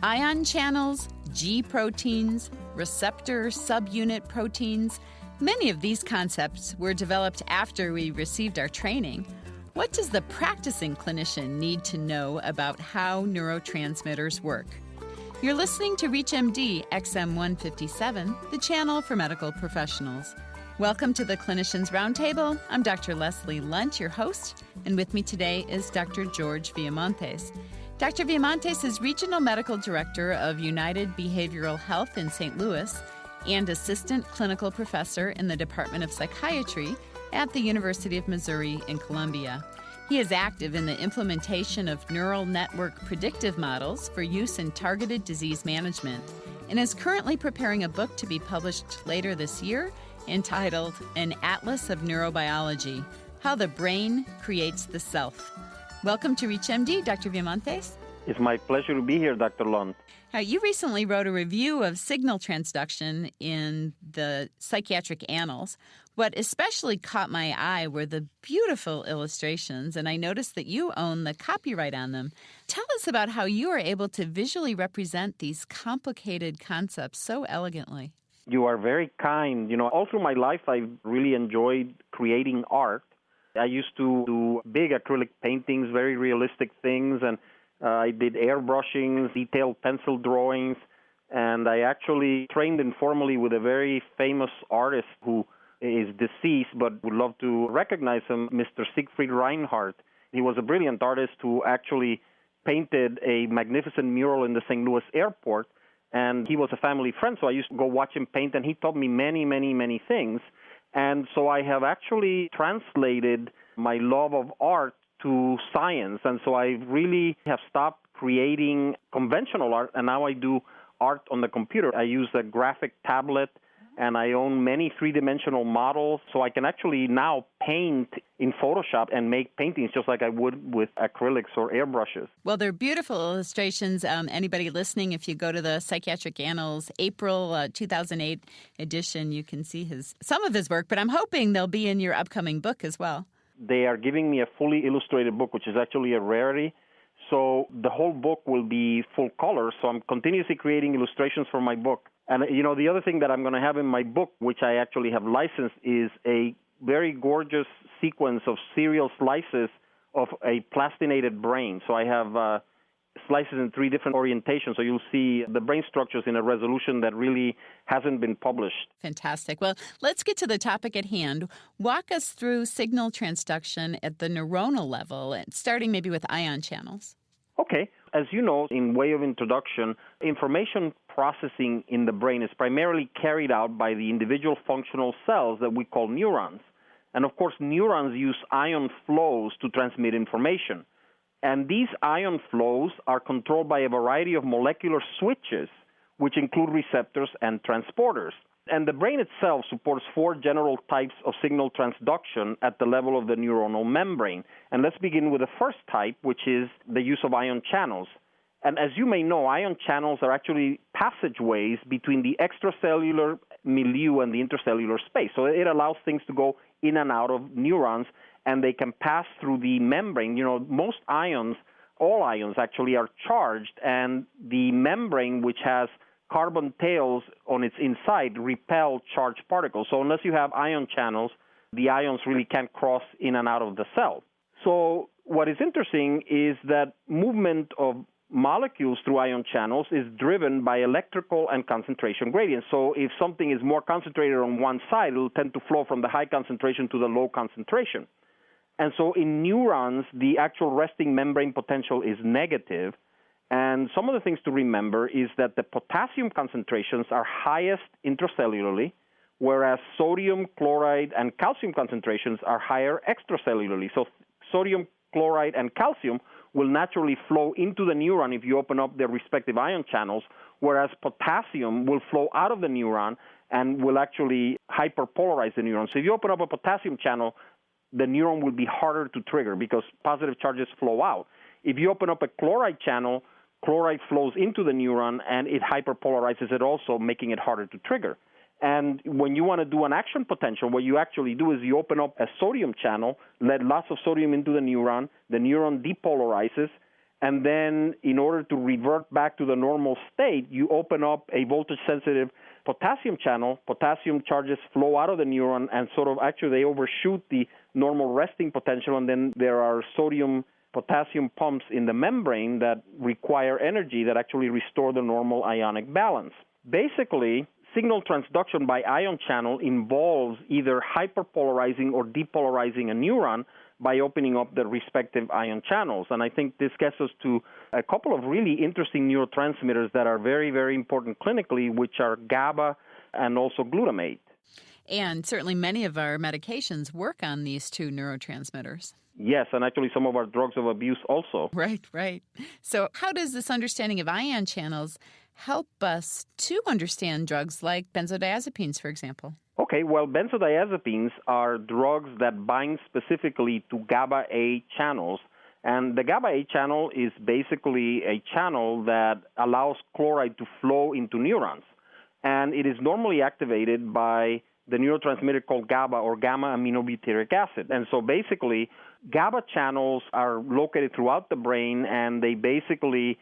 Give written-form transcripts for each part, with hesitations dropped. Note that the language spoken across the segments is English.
Ion channels, G proteins, receptor subunit proteins. Many of these concepts were developed after we received our training. What does the practicing clinician need to know about how neurotransmitters work? You're listening to ReachMD XM 157, the channel for medical professionals. Welcome to the Clinicians Roundtable. I'm Dr. Leslie Lundt, your host, and with me today is Dr. George Viamontes. Dr. Viamontes is Regional Medical Director of United Behavioral Health in St. Louis and Assistant Clinical Professor in the Department of Psychiatry at the University of Missouri in Columbia. He is active in the implementation of neural network predictive models for use in targeted disease management and is currently preparing a book to be published later this year entitled An Atlas of Neurobiology, How the Brain Creates the Self. Welcome to ReachMD, Dr. Viamontes. It's my pleasure to be here, Dr. Lundt. You recently wrote a review of signal transduction in the Psychiatric Annals. What especially caught my eye were the beautiful illustrations, and I noticed that you own the copyright on them. Tell us about how you are able to visually represent these complicated concepts so elegantly. You are very kind. All through my life, I've really enjoyed creating art. I used to do big acrylic paintings, very realistic things, and I did airbrushing, detailed pencil drawings, and I actually trained informally with a very famous artist who is deceased but would love to recognize him, Mr. Siegfried Reinhardt. He was a brilliant artist who actually painted a magnificent mural in the St. Louis airport, and he was a family friend, so I used to go watch him paint, and he taught me many, many, many things. And so I have actually translated my love of art to science. And so I really have stopped creating conventional art, and now I do art on the computer. I use a graphic tablet, and I own many three-dimensional models, so I can actually now paint in Photoshop and make paintings just like I would with acrylics or airbrushes. Well, they're beautiful illustrations. Anybody listening, if you go to the Psychiatric Annals April 2008 edition, you can see some of his work, but I'm hoping they'll be in your upcoming book as well. They are giving me a fully illustrated book, which is actually a rarity. So the whole book will be full color, so I'm continuously creating illustrations for my book. And, the other thing that I'm going to have in my book, which I actually have licensed, is a very gorgeous sequence of serial slices of a plastinated brain. So I have slices in three different orientations, so you'll see the brain structures in a resolution that really hasn't been published. Fantastic. Well, let's get to the topic at hand. Walk us through signal transduction at the neuronal level, starting maybe with ion channels. Okay. As you know, in way of introduction, information processing in the brain is primarily carried out by the individual functional cells that we call neurons. And of course, neurons use ion flows to transmit information. And these ion flows are controlled by a variety of molecular switches, which include receptors and transporters. And the brain itself supports four general types of signal transduction at the level of the neuronal membrane. And let's begin with the first type, which is the use of ion channels. And as you may know, ion channels are actually passageways between the extracellular milieu and the intercellular space. So it allows things to go in and out of neurons, and they can pass through the membrane. Most ions, all ions actually, are charged, and the membrane, which has carbon tails on its inside, repel charged particles. So unless you have ion channels, the ions really can't cross in and out of the cell. So what is interesting is that movement of molecules through ion channels is driven by electrical and concentration gradients. So if something is more concentrated on one side, it will tend to flow from the high concentration to the low concentration. And so in neurons, the actual resting membrane potential is negative. And some of the things to remember is that the potassium concentrations are highest intracellularly, whereas sodium, chloride, and calcium concentrations are higher extracellularly. So sodium, chloride, and calcium will naturally flow into the neuron if you open up their respective ion channels, whereas potassium will flow out of the neuron and will actually hyperpolarize the neuron. So if you open up a potassium channel, the neuron will be harder to trigger because positive charges flow out. If you open up a chloride channel, chloride flows into the neuron and it hyperpolarizes it also, making it harder to trigger. And when you want to do an action potential, what you actually do is you open up a sodium channel, let lots of sodium into the neuron depolarizes, And then in order to revert back to the normal state, you open up a voltage-sensitive potassium channel. Potassium charges flow out of the neuron and sort of actually they overshoot the normal resting potential, and then there are sodium-potassium pumps in the membrane that require energy that actually restore the normal ionic balance. Basically, signal transduction by ion channel involves either hyperpolarizing or depolarizing a neuron by opening up the respective ion channels. And I think this gets us to a couple of really interesting neurotransmitters that are very, very important clinically, which are GABA and also glutamate. And certainly many of our medications work on these two neurotransmitters. Yes, and actually some of our drugs of abuse also. Right. So how does this understanding of ion channels help us to understand drugs like benzodiazepines, for example? Okay, well, benzodiazepines are drugs that bind specifically to GABA-A channels. And the GABA-A channel is basically a channel that allows chloride to flow into neurons. And it is normally activated by the neurotransmitter called GABA, or gamma-aminobutyric acid. And so basically, GABA channels are located throughout the brain, and they basically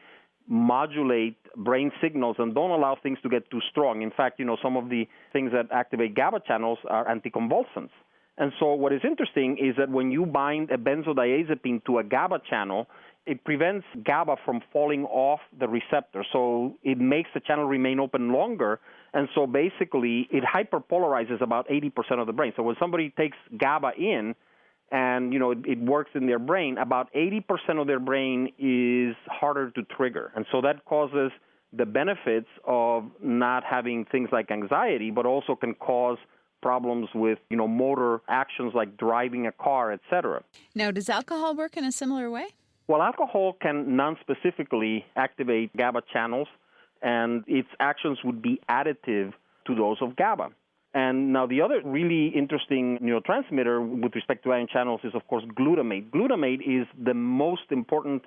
modulate brain signals and don't allow things to get too strong. In fact, some of the things that activate GABA channels are anticonvulsants. And so what is interesting is that when you bind a benzodiazepine to a GABA channel, it prevents GABA from falling off the receptor. So it makes the channel remain open longer. And so basically, it hyperpolarizes about 80% of the brain. So when somebody takes GABA in, and, it works in their brain, about 80% of their brain is harder to trigger. And so that causes the benefits of not having things like anxiety, but also can cause problems with, motor actions like driving a car, et cetera. Now, does alcohol work in a similar way? Well, alcohol can non-specifically activate GABA channels, and its actions would be additive to those of GABA. And now the other really interesting neurotransmitter with respect to ion channels is, of course, glutamate. Glutamate is the most important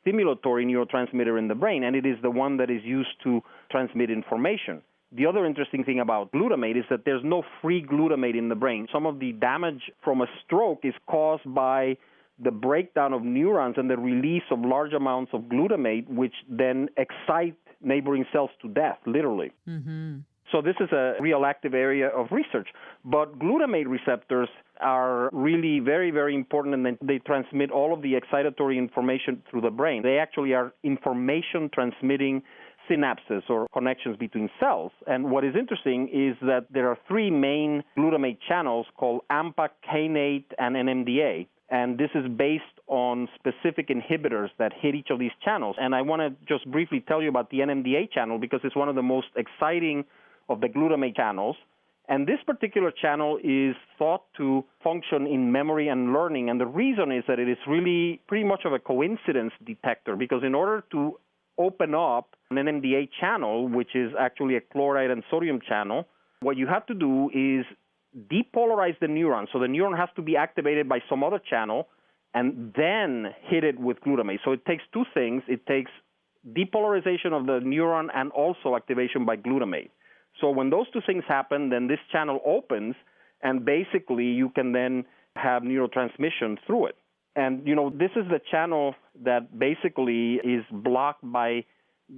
stimulatory neurotransmitter in the brain, and it is the one that is used to transmit information. The other interesting thing about glutamate is that there's no free glutamate in the brain. Some of the damage from a stroke is caused by the breakdown of neurons and the release of large amounts of glutamate, which then excite neighboring cells to death, literally. Mm-hmm. So this is a real active area of research. But glutamate receptors are really very, very important, and they transmit all of the excitatory information through the brain. They actually are information-transmitting synapses or connections between cells. And what is interesting is that there are three main glutamate channels called AMPA, kainate, and NMDA. And this is based on specific inhibitors that hit each of these channels. And I want to just briefly tell you about the NMDA channel because it's one of the most exciting of the glutamate channels. And this particular channel is thought to function in memory and learning. And the reason is that it is really pretty much of a coincidence detector, because in order to open up an NMDA channel, which is actually a chloride and sodium channel, what you have to do is depolarize the neuron. So the neuron has to be activated by some other channel and then hit it with glutamate. So it takes two things. It takes depolarization of the neuron and also activation by glutamate. So when those two things happen, then this channel opens, and basically you can then have neurotransmission through it. And, this is the channel that basically is blocked by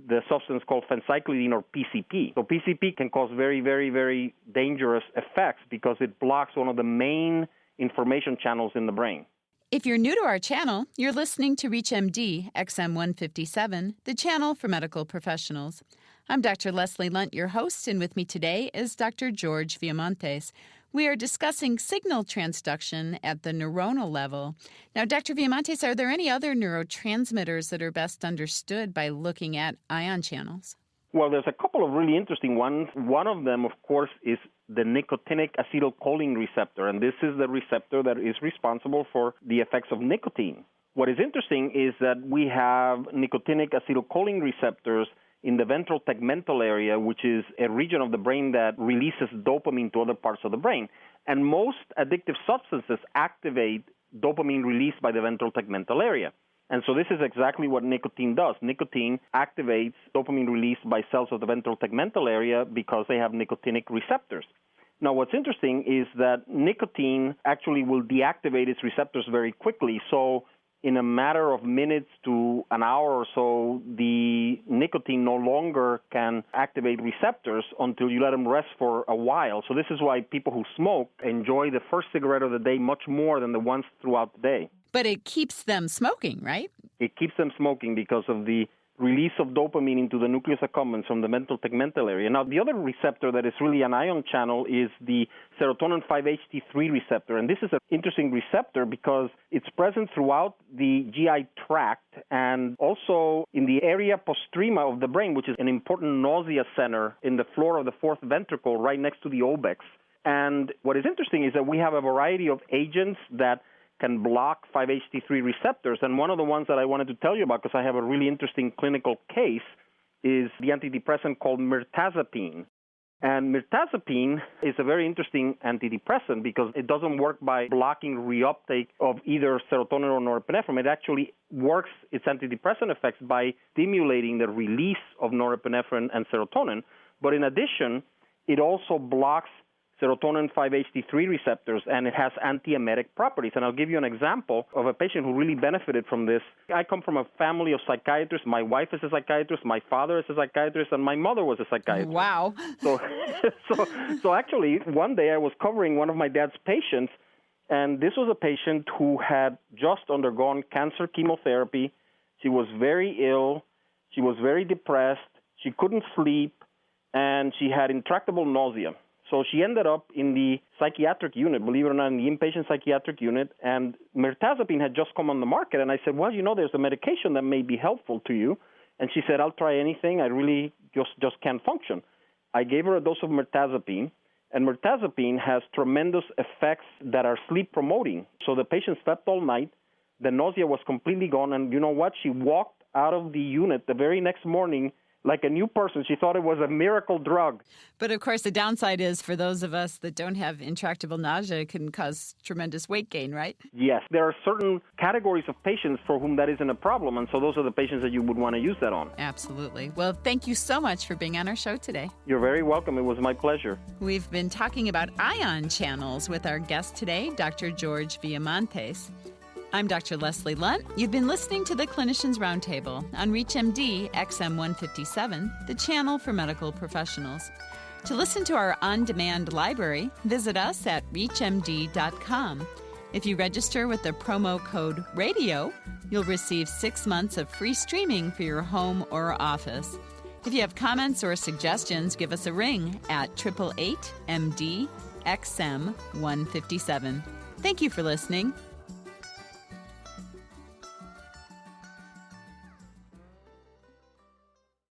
the substance called phencyclidine, or PCP. So PCP can cause very, very, very dangerous effects because it blocks one of the main information channels in the brain. If you're new to our channel, you're listening to ReachMD XM157, the channel for medical professionals. I'm Dr. Leslie Lundt, your host, and with me today is Dr. George Viamontes. We are discussing signal transduction at the neuronal level. Now, Dr. Viamontes, are there any other neurotransmitters that are best understood by looking at ion channels? Well, there's a couple of really interesting ones. One of them, of course, is the nicotinic acetylcholine receptor, and this is the receptor that is responsible for the effects of nicotine. What is interesting is that we have nicotinic acetylcholine receptors in the ventral tegmental area, which is a region of the brain that releases dopamine to other parts of the brain. And most addictive substances activate dopamine released by the ventral tegmental area. And so this is exactly what nicotine does. Nicotine activates dopamine released by cells of the ventral tegmental area because they have nicotinic receptors. Now, what's interesting is that nicotine actually will deactivate its receptors very quickly. So in a matter of minutes to an hour or so, the nicotine no longer can activate receptors until you let them rest for a while. So this is why people who smoke enjoy the first cigarette of the day much more than the ones throughout the day. But it keeps them smoking, right? It keeps them smoking because of the release of dopamine into the nucleus accumbens from the mental tegmental area. Now, the other receptor that is really an ion channel is the serotonin 5-HT3 receptor. And this is an interesting receptor because it's present throughout the GI tract and also in the area postrema of the brain, which is an important nausea center in the floor of the fourth ventricle right next to the obex. And what is interesting is that we have a variety of agents that can block 5-HT3 receptors. And one of the ones that I wanted to tell you about, because I have a really interesting clinical case, is the antidepressant called mirtazapine. And mirtazapine is a very interesting antidepressant because it doesn't work by blocking reuptake of either serotonin or norepinephrine. It actually works its antidepressant effects by stimulating the release of norepinephrine and serotonin. But in addition, it also blocks serotonin 5-HT3 receptors, and it has antiemetic properties. And I'll give you an example of a patient who really benefited from this. I come from a family of psychiatrists. My wife is a psychiatrist, my father is a psychiatrist, and my mother was a psychiatrist. Wow. So actually, one day I was covering one of my dad's patients, and this was a patient who had just undergone cancer chemotherapy. She was very ill. She was very depressed. She couldn't sleep, and she had intractable nausea. So she ended up in the psychiatric unit, believe it or not, in the inpatient psychiatric unit, and mirtazapine had just come on the market. And I said, well, there's a medication that may be helpful to you. And she said, I'll try anything. I really just can't function. I gave her a dose of mirtazapine, and mirtazapine has tremendous effects that are sleep-promoting. So the patient slept all night. The nausea was completely gone, and you know what? She walked out of the unit the very next morning like a new person. She thought it was a miracle drug. But of course, the downside is for those of us that don't have intractable nausea, it can cause tremendous weight gain, right? Yes. There are certain categories of patients for whom that isn't a problem, and so those are the patients that you would want to use that on. Absolutely. Well, thank you so much for being on our show today. You're very welcome. It was my pleasure. We've been talking about ion channels with our guest today, Dr. George Viamontes. I'm Dr. Leslie Lundt. You've been listening to the Clinicians Roundtable on ReachMD XM 157, the channel for medical professionals. To listen to our on-demand library, visit us at reachmd.com. If you register with the promo code RADIO, you'll receive 6 months of free streaming for your home or office. If you have comments or suggestions, give us a ring at 888-MD XM 157. Thank you for listening.